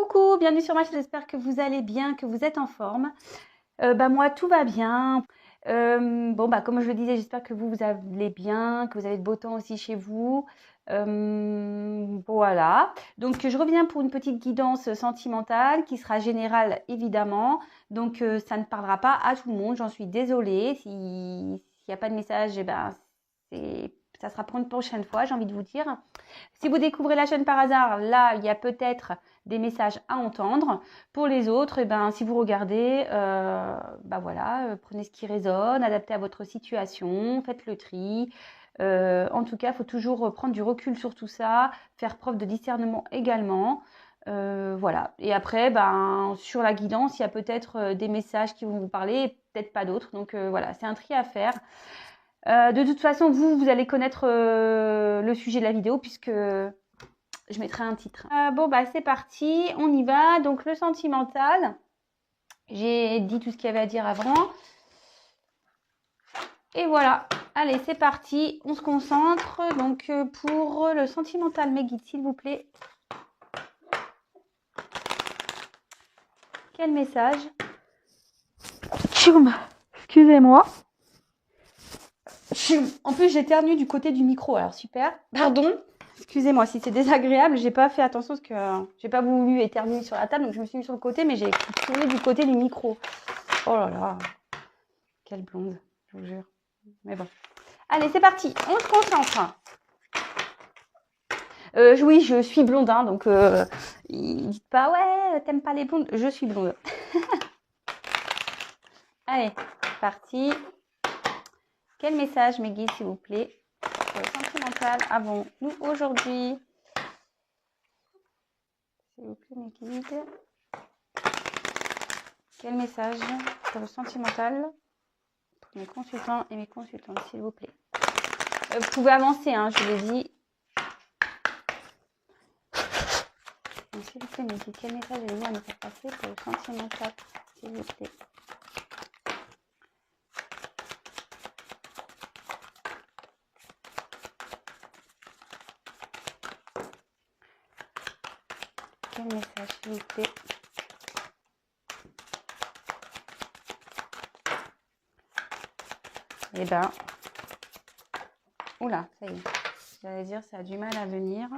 Coucou, bienvenue sur ma chaîne, j'espère que vous allez bien, que vous êtes en forme. Moi, tout va bien. Comme je le disais, j'espère que vous allez bien, que vous avez de beau temps aussi chez vous. Voilà. Donc, je reviens pour une petite guidance sentimentale qui sera générale, évidemment. Donc, ça ne parlera pas à tout le monde, j'en suis désolée. S'il n'y a pas de message, ça sera pour une prochaine fois, j'ai envie de vous dire. Si vous découvrez la chaîne par hasard, là, il y a peut-être des messages à entendre. Pour les autres, si vous regardez, prenez ce qui résonne, adaptez à votre situation, faites le tri. En tout cas, il faut toujours prendre du recul sur tout ça, faire preuve de discernement également. Voilà. Et après, sur la guidance, il y a peut-être des messages qui vont vous parler et peut-être pas d'autres. Donc voilà, c'est un tri à faire. De toute façon, vous allez connaître le sujet de la vidéo puisque je mettrai un titre. C'est parti, on y va. Donc, le sentimental, j'ai dit tout ce qu'il y avait à dire avant. Et voilà, allez, c'est parti, on se concentre. Donc, pour le sentimental, mes guides, s'il vous plaît. Quel message? Excusez-moi. En plus, j'éternue du côté du micro, alors super. Pardon. Excusez-moi si c'est désagréable, j'ai pas fait attention parce que j'ai pas voulu éternuer sur la table, donc je me suis mis sur le côté, mais j'ai tourné du côté du micro. Oh là là, quelle blonde, je vous jure. Mais bon. Allez, c'est parti, on se concentre. Oui, je suis blonde, hein, donc dites pas ouais, t'aimes pas les blondes, je suis blonde. Allez, c'est parti. Quel message, mes guides, s'il vous plaît, pour le sentimental avons-nous aujourd'hui? S'il vous plaît, mes guides. Quel message pour le sentimental pour mes consultants et mes consultantes, s'il vous plaît? Vous pouvez avancer, hein, je vous l'ai dit. Donc, s'il vous plaît, mes guides, quel message avez-vous à nous faire passer pour le sentimental, s'il vous plaît? Quel message, s'il vous plaît? Oula, ça y est. J'allais dire, ça a du mal à venir.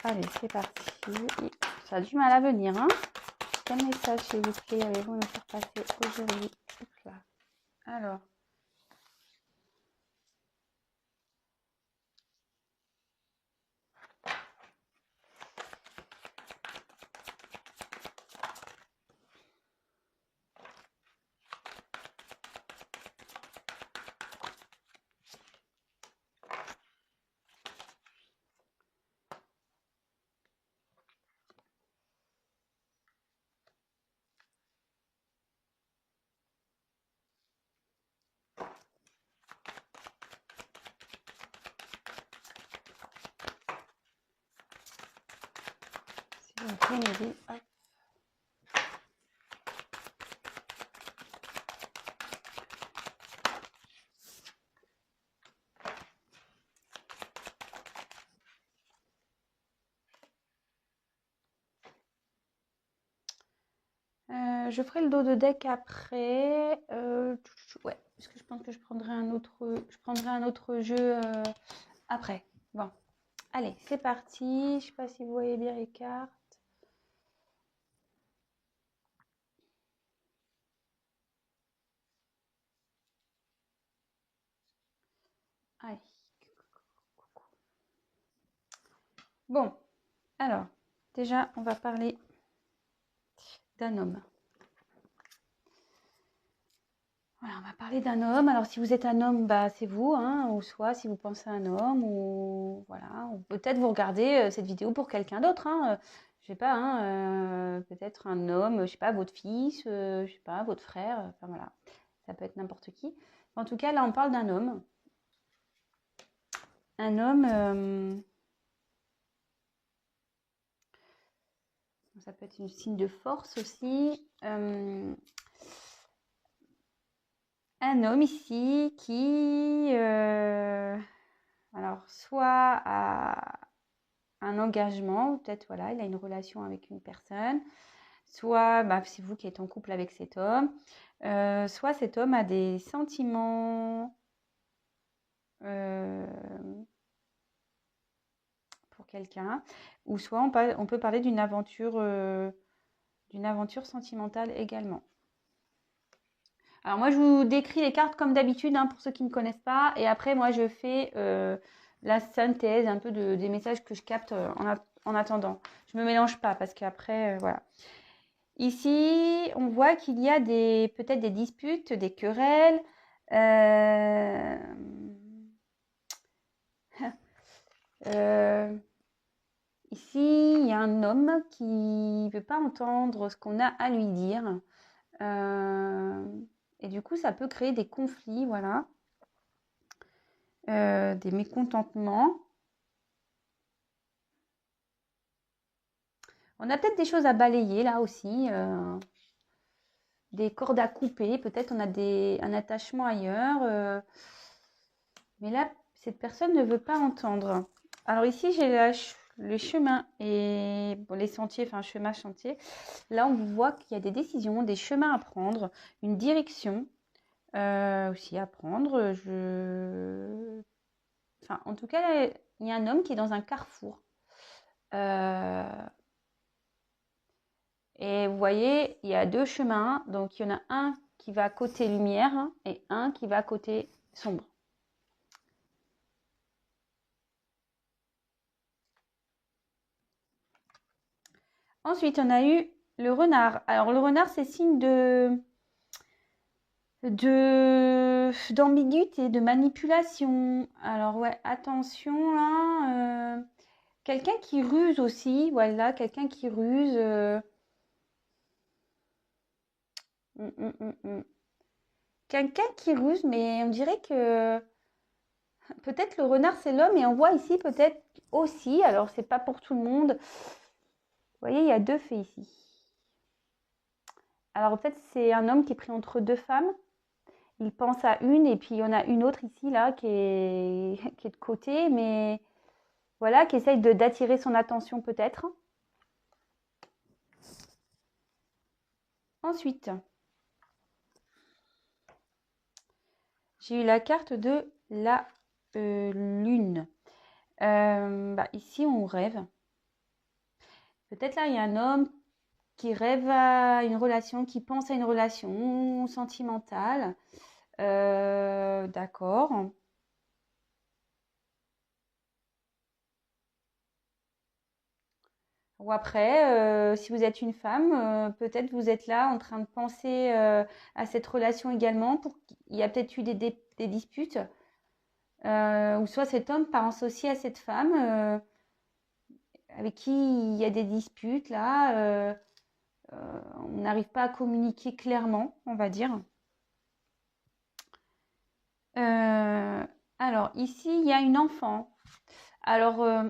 Allez, c'est parti. Ça a du mal à venir, hein? Quel message, s'il vous plaît, avez-vous à nous faire passer aujourd'hui? Alors. S'il vous plaît, mes guides, hop. Je ferai le dos de deck après. Ouais, parce que je pense que je prendrai un autre jeu après. Bon, allez, c'est parti. Je sais pas si vous voyez bien les cartes. Allez. Bon, alors, déjà, on va parler d'un homme. Voilà, on va parler d'un homme. Alors, si vous êtes un homme, c'est vous, hein, ou soit si vous pensez à un homme, ou voilà, ou peut-être vous regardez cette vidéo pour quelqu'un d'autre, hein, je sais pas, hein, peut-être un homme, je sais pas, votre fils, je sais pas, votre frère, enfin voilà, ça peut être n'importe qui. En tout cas, là, on parle d'un homme. Un homme, ça peut être un signe de force aussi. un homme ici qui, alors, soit a un engagement, peut-être, voilà, il a une relation avec une personne, soit bah, c'est vous qui êtes en couple avec cet homme, soit cet homme a des sentiments pour quelqu'un, ou soit on peut parler d'une aventure sentimentale également. Alors moi, je vous décris les cartes comme d'habitude, hein, pour ceux qui ne connaissent pas, et après, moi, je fais la synthèse un peu des messages que je capte en attendant. Je ne me mélange pas, parce qu'après, voilà. Ici, on voit qu'il y a peut-être des disputes, des querelles. Ici, il y a un homme qui ne veut pas entendre ce qu'on a à lui dire. Et du coup, ça peut créer des conflits, voilà. Des mécontentements. On a peut-être des choses à balayer là aussi. Des cordes à couper. Peut-être on a un attachement ailleurs. Mais là, cette personne ne veut pas entendre. Alors ici, j'ai le chemin et bon, les sentiers, enfin chemin, chantier. Là, on voit qu'il y a des décisions, des chemins à prendre, une direction aussi à prendre. Enfin, en tout cas, il y a un homme qui est dans un carrefour. Et vous voyez, il y a deux chemins. Donc, il y en a un qui va côté lumière et un qui va côté sombre. Ensuite, on a eu le renard. Alors, le renard, c'est signe d'ambiguïté, de manipulation. Alors, ouais, attention là. Quelqu'un qui ruse aussi. Voilà, quelqu'un qui ruse. Hum, hum, hum, hum. Quelqu'un qui ruse, mais on dirait que peut-être le renard, c'est l'homme. Et on voit ici peut-être aussi, alors c'est pas pour tout le monde. Vous voyez, il y a deux faits ici. Alors peut-être c'est un homme qui est pris entre deux femmes. Il pense à une et puis il y en a une autre ici, là, qui est de côté, mais voilà, qui essaye d'attirer son attention peut-être. Ensuite, j'ai eu la carte de la lune. Bah, ici, on rêve. Peut-être là, il y a un homme qui rêve à une relation, qui pense à une relation sentimentale. D'accord. Ou après, si vous êtes une femme, peut-être vous êtes là en train de penser à cette relation également. Il y a peut-être eu des disputes. Ou soit cet homme pense aussi à cette femme avec qui il y a des disputes là. On n'arrive pas à communiquer clairement, on va dire. Alors ici, il y a une enfant. Alors,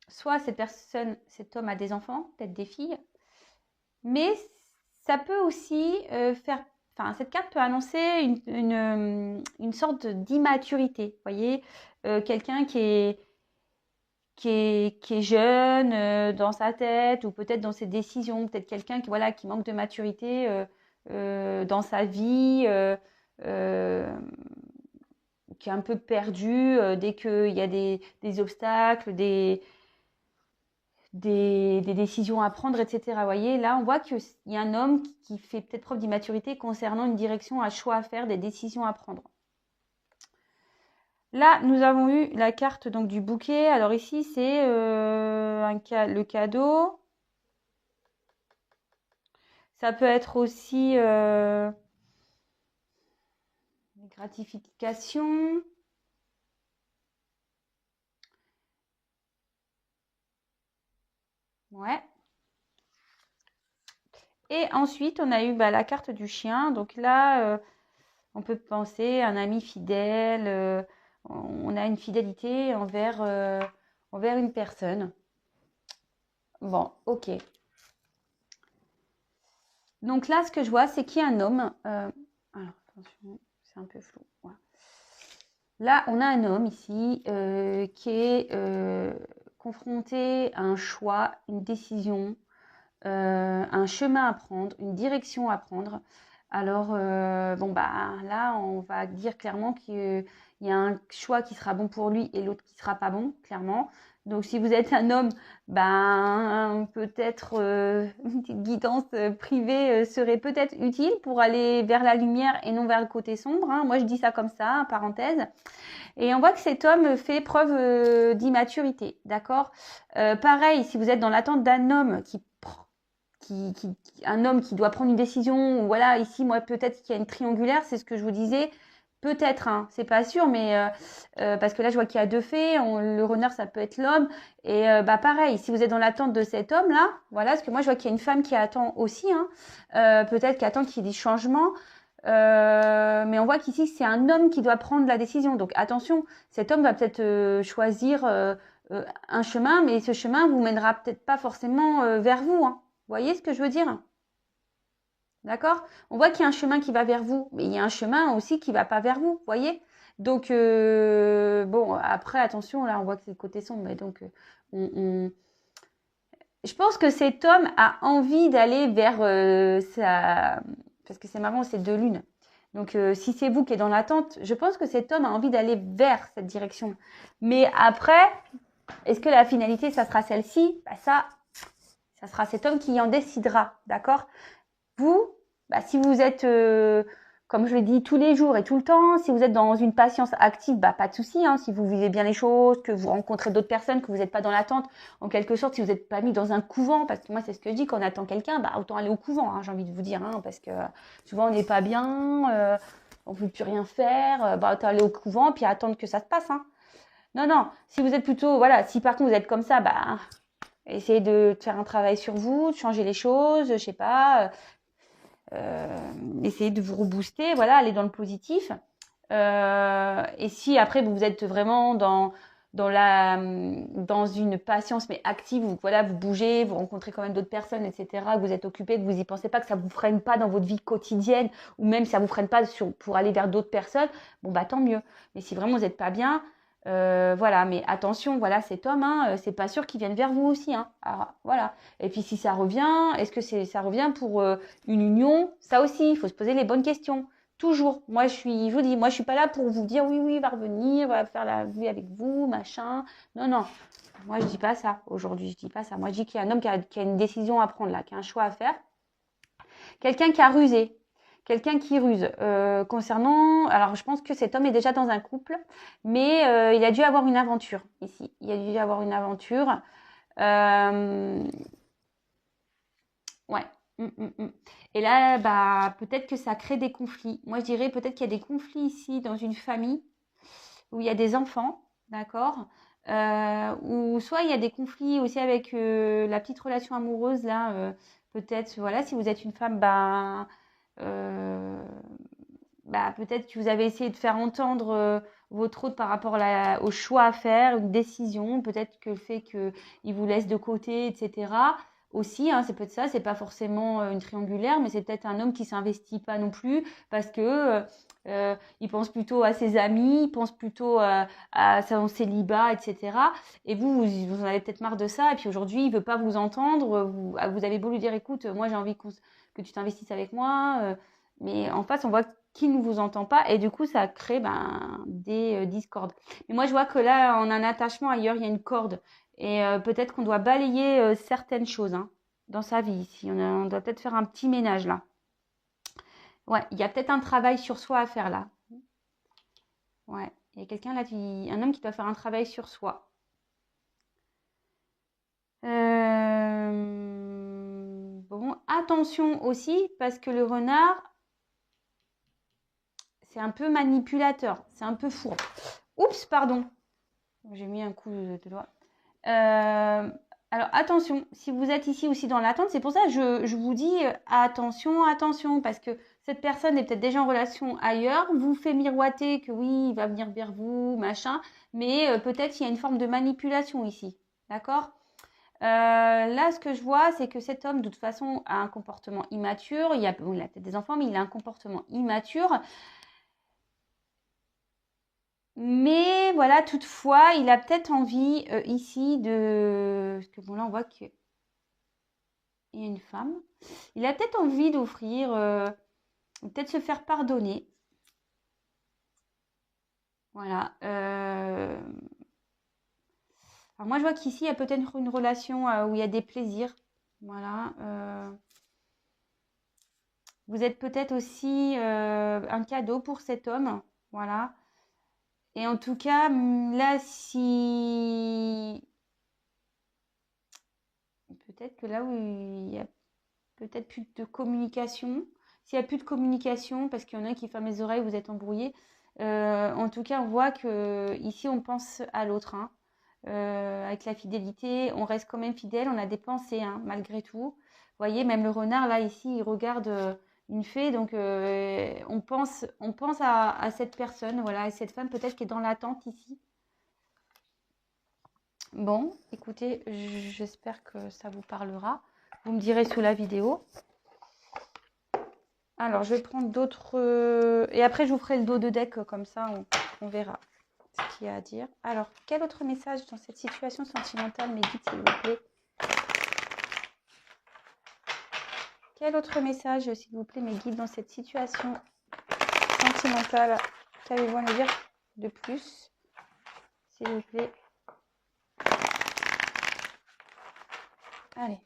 soit cet homme a des enfants, peut-être des filles, mais ça peut aussi faire. Enfin, cette carte peut annoncer une sorte d'immaturité. Vous voyez, quelqu'un qui est jeune dans sa tête ou peut-être dans ses décisions, peut-être quelqu'un qui manque de maturité dans sa vie, qui est un peu perdu dès qu'il y a des obstacles, des décisions à prendre, etc. Vous voyez, là, on voit qu'il y a un homme qui fait peut-être preuve d'immaturité concernant une direction, un choix à faire, des décisions à prendre. Là, nous avons eu la carte donc du bouquet. Alors ici, c'est le cadeau. Ça peut être aussi les gratifications. Ouais. Et ensuite, on a eu la carte du chien. Donc là, on peut penser à un ami fidèle. On a une fidélité envers une personne. Bon, ok. Donc là, ce que je vois, c'est qu'il y a un homme. Alors, attention, c'est un peu flou. Voilà. Là, on a un homme ici qui est confronté à un choix, une décision, un chemin à prendre, une direction à prendre. Alors, bon, bah, là, on va dire clairement qu'il y a un choix qui sera bon pour lui et l'autre qui sera pas bon, clairement. Donc, si vous êtes un homme, ben, peut-être une petite guidance privée serait peut-être utile pour aller vers la lumière et non vers le côté sombre. Hein. Moi, je dis ça comme ça, parenthèse. Et on voit que cet homme fait preuve d'immaturité, d'accord. Pareil, si vous êtes dans l'attente d'un homme un homme qui doit prendre une décision, ou voilà, ici, moi, peut-être qu'il y a une triangulaire, c'est ce que je vous disais, peut-être, hein, c'est pas sûr, mais parce que là, je vois qu'il y a deux fées, le renard, ça peut être l'homme, et bah pareil, si vous êtes dans l'attente de cet homme-là, voilà, parce que moi, je vois qu'il y a une femme qui attend aussi, hein, peut-être qui attend qu'il y ait des changements, mais on voit qu'ici, c'est un homme qui doit prendre la décision, donc attention, cet homme va peut-être choisir un chemin, mais ce chemin vous mènera peut-être pas forcément vers vous, hein. Vous voyez ce que je veux dire? D'accord? On voit qu'il y a un chemin qui va vers vous, mais il y a un chemin aussi qui va pas vers vous, vous voyez? Donc, bon, après, attention, là, on voit que c'est le côté sombre, mais donc, je pense que cet homme a envie d'aller vers sa... Parce que c'est marrant, c'est deux lunes. Donc, si c'est vous qui êtes dans l'attente, je pense que cet homme a envie d'aller vers cette direction. Mais après, est-ce que la finalité, ça sera celle-ci? Bah, ça sera cet homme qui en décidera, d'accord? Vous, bah, si vous êtes, comme je le dis, tous les jours et tout le temps, si vous êtes dans une patience active, bah, pas de souci, hein, si vous vivez bien les choses, que vous rencontrez d'autres personnes, que vous n'êtes pas dans l'attente, en quelque sorte, si vous n'êtes pas mis dans un couvent, parce que moi, c'est ce que je dis, quand on attend quelqu'un, bah, autant aller au couvent, hein, j'ai envie de vous dire, hein, parce que souvent, on n'est pas bien, on ne peut plus rien faire, bah, autant aller au couvent, puis attendre que ça se passe, hein. Non, non, si vous êtes plutôt, voilà, si par contre vous êtes comme ça, bah, essayez de faire un travail sur vous, de changer les choses, je sais pas, essayez de vous rebooster, voilà, aller dans le positif. Et si après vous êtes vraiment dans une patience mais active, où voilà, vous bougez, vous rencontrez quand même d'autres personnes, etc., que vous êtes occupé, que vous y pensez pas, que ça vous freine pas dans votre vie quotidienne, ou même ça vous freine pas pour aller vers d'autres personnes, bon bah tant mieux. Mais si vraiment vous n'êtes pas bien, voilà, mais attention, voilà, cet homme, hein, c'est pas sûr qu'il vienne vers vous aussi, hein. Alors, voilà. Et puis si ça revient, est-ce que ça revient pour une union? Ça aussi, il faut se poser les bonnes questions. Toujours. Moi, je vous dis, moi, je suis pas là pour vous dire oui, oui, il va revenir, va faire la vie avec vous, machin. Non, non. Moi, je dis pas ça. Aujourd'hui, je dis pas ça. Moi, je dis qu'il y a un homme qui a une décision à prendre là, qui a un choix à faire. Quelqu'un qui a rusé. Quelqu'un qui ruse. Concernant, alors je pense que cet homme est déjà dans un couple, mais il a dû avoir une aventure ici. Il a dû avoir une aventure. Ouais. Et là, bah, peut-être que ça crée des conflits. Moi, je dirais peut-être qu'il y a des conflits ici dans une famille où il y a des enfants, d'accord? Ou soit il y a des conflits aussi avec la petite relation amoureuse là. Peut-être, voilà, si vous êtes une femme, euh, bah, peut-être que vous avez essayé de faire entendre votre autre par rapport au choix à faire, une décision, peut-être que le fait qu'il vous laisse de côté, etc. Aussi, hein, c'est peut-être ça, c'est pas forcément une triangulaire, mais c'est peut-être un homme qui s'investit pas non plus parce que il pense plutôt à ses amis, il pense plutôt à son célibat, etc. Et vous en avez peut-être marre de ça, et puis aujourd'hui, il veut pas vous entendre, vous avez beau lui dire, écoute, moi j'ai envie que tu t'investisses avec moi, mais en face, on voit qu'il ne vous entend pas et du coup ça crée des discordes. Mais moi je vois que là on a un attachement ailleurs, il y a une corde et peut-être qu'on doit balayer certaines choses hein, dans sa vie ici. On doit peut-être faire un petit ménage là. Ouais, il y a peut-être un travail sur soi à faire là. Ouais, il y a quelqu'un là, un homme qui doit faire un travail sur soi. Bon, attention aussi parce que le renard c'est un peu manipulateur, c'est un peu fourbe. Oups, pardon. J'ai mis un coup de doigt. Alors attention, si vous êtes ici aussi dans l'attente, c'est pour ça que je vous dis attention, attention, parce que cette personne est peut-être déjà en relation ailleurs, vous fait miroiter que oui, il va venir vers vous, machin, mais peut-être il y a une forme de manipulation ici, d'accord? Là, ce que je vois, c'est que cet homme, de toute façon, a un comportement immature. Il a peut-être des enfants, mais il a un comportement immature. Mais voilà, toutefois, il a peut-être envie ici de... Parce que bon, là, on voit qu'il y a une femme. Il a peut-être envie d'offrir, peut-être se faire pardonner. Voilà. Alors moi, je vois qu'ici, il y a peut-être une relation où il y a des plaisirs. Voilà. Vous êtes peut-être aussi un cadeau pour cet homme. Voilà. Et en tout cas, là, si... Peut-être que là où il y a peut-être plus de communication, s'il n'y a plus de communication, parce qu'il y en a qui ferment les oreilles, vous êtes embrouillés. En tout cas, on voit que ici, on pense à l'autre. Hein. Avec la fidélité, on reste quand même fidèle, on a des pensées, hein, malgré tout. Vous voyez, même le renard, là, ici, il regarde une fée, donc on pense à cette personne, voilà, à cette femme peut-être qui est dans l'attente ici. Bon, écoutez, j'espère que ça vous parlera. Vous me direz sous la vidéo. Alors, je vais prendre d'autres... Et après, je vous ferai le dos de deck, comme ça, on verra ce qu'il y a à dire. Alors, quel autre message dans cette situation sentimentale, mes guides, s'il vous plaît? Quel autre message, s'il vous plaît, mes guides, dans cette situation sentimentale? Qu'avez-vous à me dire de plus, s'il vous plaît? Allez.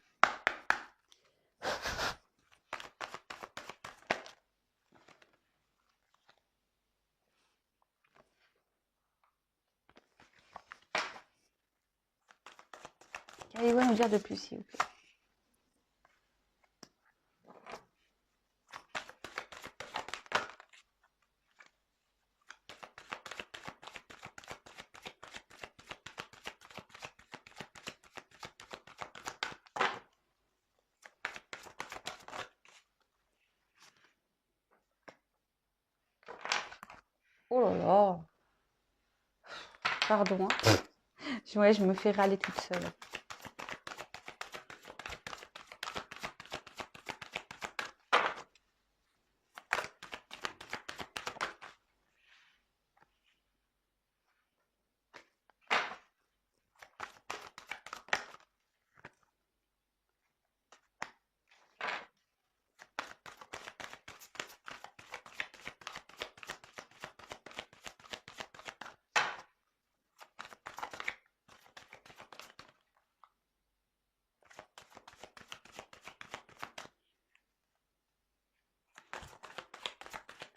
Qu'avez-vous à nous dire de plus, s'il vous plaît? Oh là là. Pardon. Hein. Ouais, je me fais râler toute seule.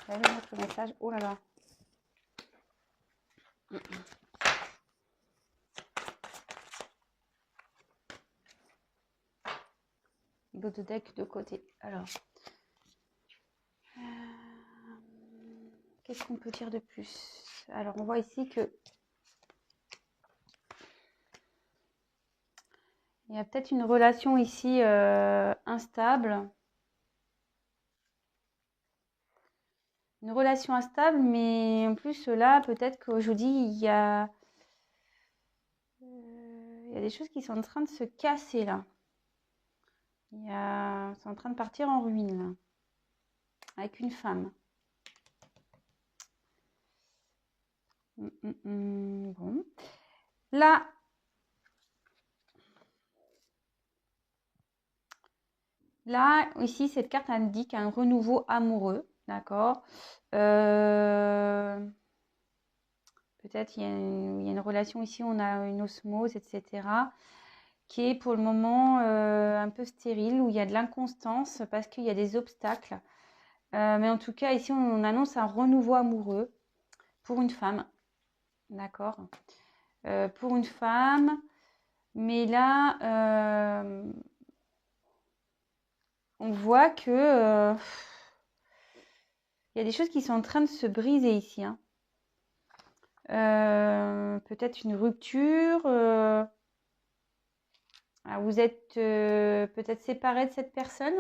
Vous avez votre message? Oh là là. Dos de deck de côté. Alors. Qu'est-ce qu'on peut dire de plus? Alors, on voit ici que il y a peut-être une relation ici instable. Une relation instable, mais en plus, là, peut-être que je vous dis, il y a des choses qui sont en train de se casser, là. C'est en train de partir en ruine, là. Avec une femme. Bon. Là, ici, cette carte indique un renouveau amoureux, d'accord. Peut-être il y a une relation ici, on a une osmose, etc., qui est pour le moment un peu stérile, où il y a de l'inconstance parce qu'il y a des obstacles. Mais en tout cas, ici, on annonce un renouveau amoureux pour une femme, d'accord. Pour une femme, mais là, on voit que il y a des choses qui sont en train de se briser ici. Hein. Peut-être une rupture. Vous êtes peut-être séparés de cette personne.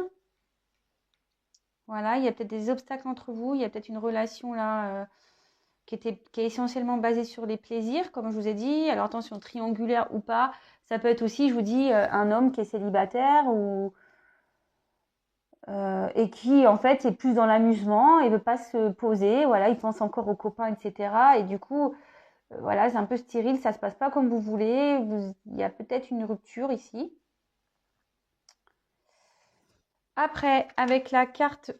Voilà, il y a peut-être des obstacles entre vous. Il y a peut-être une relation là qui est essentiellement basée sur les plaisirs, comme je vous ai dit. Alors attention, triangulaire ou pas, ça peut être aussi, je vous dis, un homme qui est célibataire ou et qui en fait est plus dans l'amusement et veut pas se poser. Voilà, il pense encore aux copains, etc. Et du coup, voilà, c'est un peu stérile, ça se passe pas comme vous voulez. Il y a peut-être une rupture ici. Après, avec la carte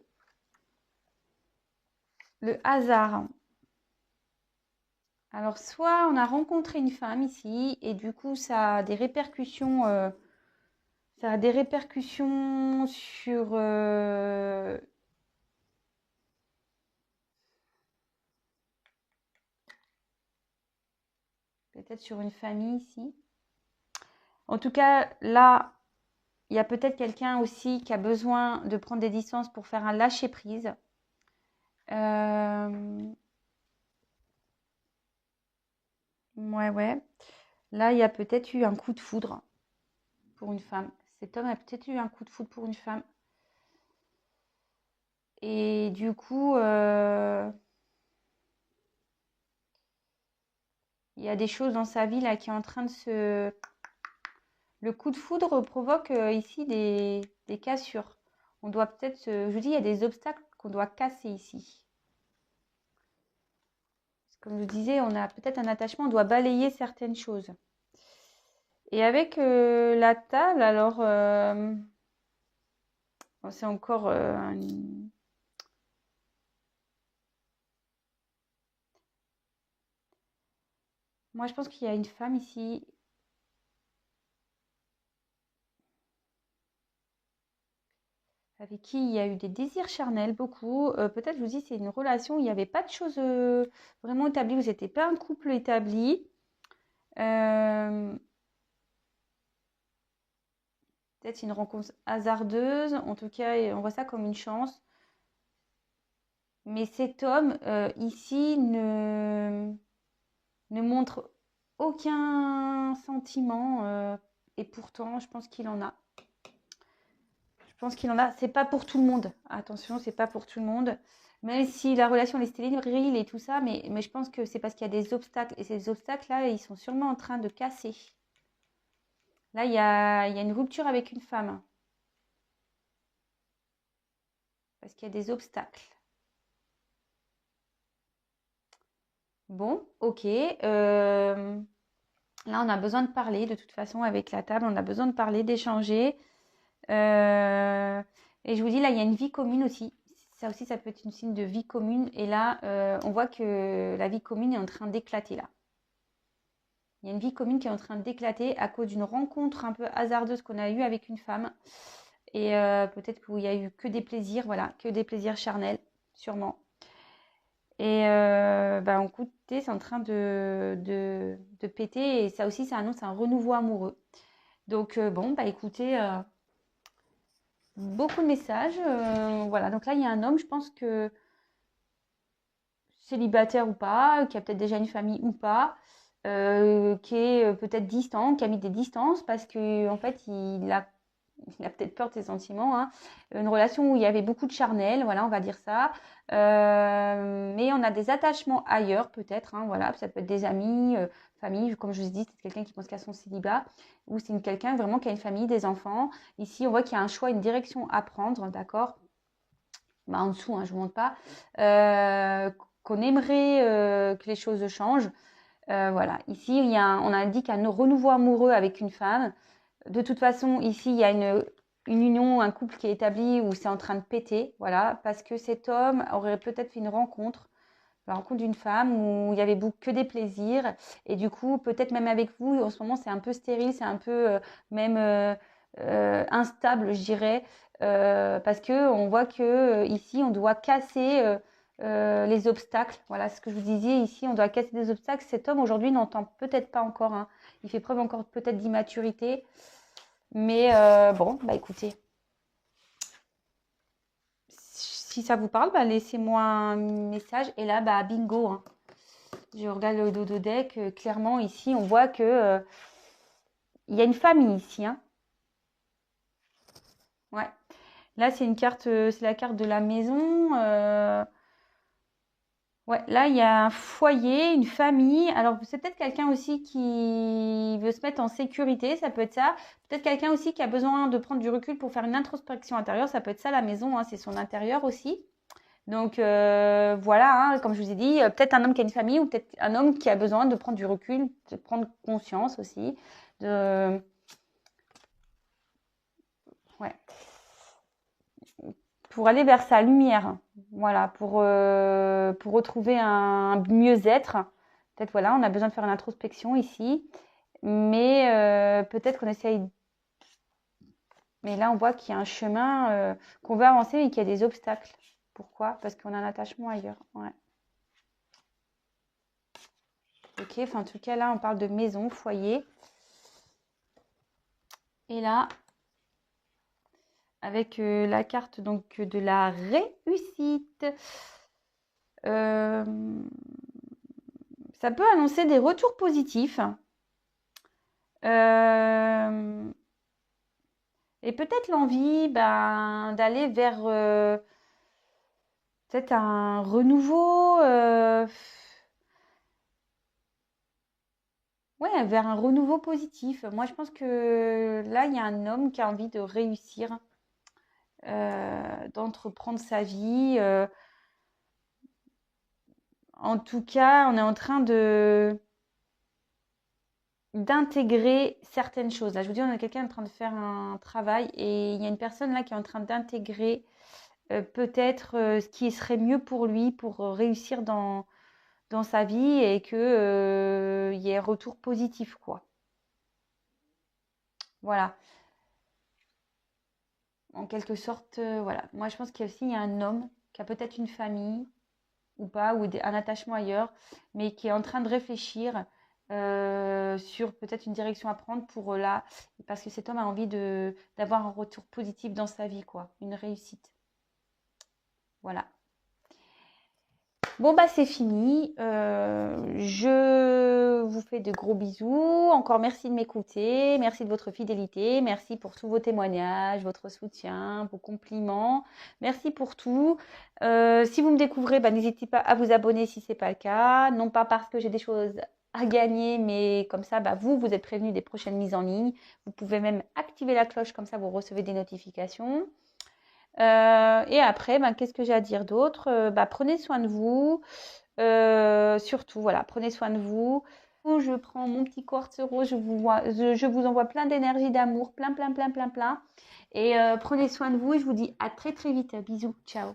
le hasard. Alors, soit on a rencontré une femme ici et du coup, ça a des répercussions sur peut-être sur une famille ici. En tout cas, là, il y a peut-être quelqu'un aussi qui a besoin de prendre des distances pour faire un lâcher-prise. Ouais. Là, il y a peut-être eu un coup de foudre pour une femme. Cet homme a peut-être eu un coup de foudre pour une femme. Et du coup, il y a des choses dans sa vie là qui est en train de se... Le coup de foudre provoque ici des cassures. On doit peut-être... Je vous dis, il y a des obstacles qu'on doit casser ici. Comme je vous disais, on a peut-être un attachement, on doit balayer certaines choses. Et avec la table, alors... c'est encore... Moi, je pense qu'il y a une femme ici avec qui il y a eu des désirs charnels, beaucoup. Peut-être, je vous dis, c'est une relation où il n'y avait pas de choses vraiment établies, vous n'étiez pas un couple établi. Peut-être une rencontre hasardeuse, en tout cas, on voit ça comme une chance. Mais cet homme, ici, ne montre aucun sentiment, et pourtant, je pense qu'il en a. Je pense qu'il en a. C'est pas pour tout le monde. Attention, c'est pas pour tout le monde. Même si la relation est stérile et tout ça, mais je pense que c'est parce qu'il y a des obstacles. Et ces obstacles-là, ils sont sûrement en train de casser. Là, il y a une rupture avec une femme. Parce qu'il y a des obstacles. Bon, ok. Là, on a besoin de parler. De toute façon, avec la table, on a besoin de parler, d'échanger. Et je vous dis, là, il y a une vie commune aussi. Ça aussi, ça peut être une signe de vie commune. Et là, on voit que la vie commune est en train d'éclater là. Il y a une vie commune qui est en train d'éclater à cause d'une rencontre un peu hasardeuse qu'on a eue avec une femme. Et peut-être qu'il n'y a eu que des plaisirs, voilà, que des plaisirs charnels, sûrement. Et écoutez, c'est en train de péter. Et ça aussi, ça annonce un renouveau amoureux. Donc, écoutez, beaucoup de messages. Voilà, donc là, il y a un homme, je pense que célibataire ou pas, qui a peut-être déjà une famille ou pas, qui est peut-être distant, qui a mis des distances parce que en fait, il a peut-être peur de ses sentiments, hein. Une relation où il y avait beaucoup de charnel, voilà, on va dire ça. Mais on a des attachements ailleurs, peut-être, hein, voilà. Ça peut être des amis, famille, comme je vous ai dit, c'est quelqu'un qui pense qu'à son célibat, ou c'est quelqu'un vraiment qui a une famille, des enfants. Ici, on voit qu'il y a un choix, une direction à prendre, d'accord. En dessous, hein, je ne vous montre pas. Qu'on aimerait que les choses changent. Voilà, ici, on indique un renouveau amoureux avec une femme. De toute façon, ici, il y a une union, un couple qui est établi où c'est en train de péter, voilà, parce que cet homme aurait peut-être fait une rencontre, la rencontre d'une femme où il y avait que des plaisirs, et du coup, peut-être même avec vous, en ce moment, c'est un peu stérile, c'est un peu même instable, je dirais, parce que on voit que ici, on doit casser les obstacles. Voilà ce que je vous disais ici, on doit casser des obstacles. Cet homme aujourd'hui n'entend peut-être pas encore, hein. Il fait preuve encore peut-être d'immaturité. Mais écoutez, si ça vous parle, laissez-moi un message. Et là, bingo, hein. Je regarde le dodo deck. Clairement, ici, on voit que il y a une famille ici, hein. Ouais. Là, c'est une carte, c'est la carte de la maison. Ouais, là, il y a un foyer, une famille. Alors, c'est peut-être quelqu'un aussi qui veut se mettre en sécurité, ça peut être ça. Peut-être quelqu'un aussi qui a besoin de prendre du recul pour faire une introspection intérieure, ça peut être ça la maison, hein, c'est son intérieur aussi. Donc, voilà, hein, comme je vous ai dit, peut-être un homme qui a une famille ou peut-être un homme qui a besoin de prendre du recul, de prendre conscience aussi, de... Ouais, pour aller vers sa lumière, voilà, pour retrouver un mieux-être. Peut-être, voilà, on a besoin de faire une introspection ici, mais peut-être qu'on essaye. Mais là, on voit qu'il y a un chemin qu'on veut avancer et qu'il y a des obstacles. Pourquoi? Parce qu'on a un attachement ailleurs. Ouais. Ok, enfin, en tout cas, là, on parle de maison, foyer. Et là, avec la carte donc de la réussite. Euh, Ça peut annoncer des retours positifs. Euh, et peut-être l'envie d'aller vers peut-être un renouveau. Ouais, vers un renouveau positif. Moi, je pense que là, il y a un homme qui a envie de réussir, d'entreprendre sa vie. En tout cas, on est en train de d'intégrer certaines choses. Là, je vous dis, on a quelqu'un en train de faire un travail et il y a une personne là qui est en train d'intégrer peut-être ce qui serait mieux pour lui pour réussir dans sa vie et que il y ait un retour positif, quoi. Voilà. En quelque sorte, voilà. Moi, je pense qu'il y a aussi il y a un homme qui a peut-être une famille ou pas, ou un attachement ailleurs, mais qui est en train de réfléchir sur peut-être une direction à prendre pour là, parce que cet homme a envie d'avoir un retour positif dans sa vie, quoi, une réussite. Voilà. Bon, bah, c'est fini. Je vous fais de gros bisous. Encore merci de m'écouter. Merci de votre fidélité. Merci pour tous vos témoignages, votre soutien, vos compliments. Merci pour tout. Si vous me découvrez, bah, n'hésitez pas à vous abonner si ce n'est pas le cas. Non pas parce que j'ai des choses à gagner, mais comme ça, bah, vous êtes prévenus des prochaines mises en ligne. Vous pouvez même activer la cloche, comme ça vous recevez des notifications. Et après, qu'est-ce que j'ai à dire d'autre? Prenez soin de vous. Surtout, voilà, prenez soin de vous. Je prends mon petit quartz rose, je vous envoie plein d'énergie, d'amour, plein, plein, plein, plein, plein. Et prenez soin de vous et je vous dis à très, très vite. Bisous, ciao.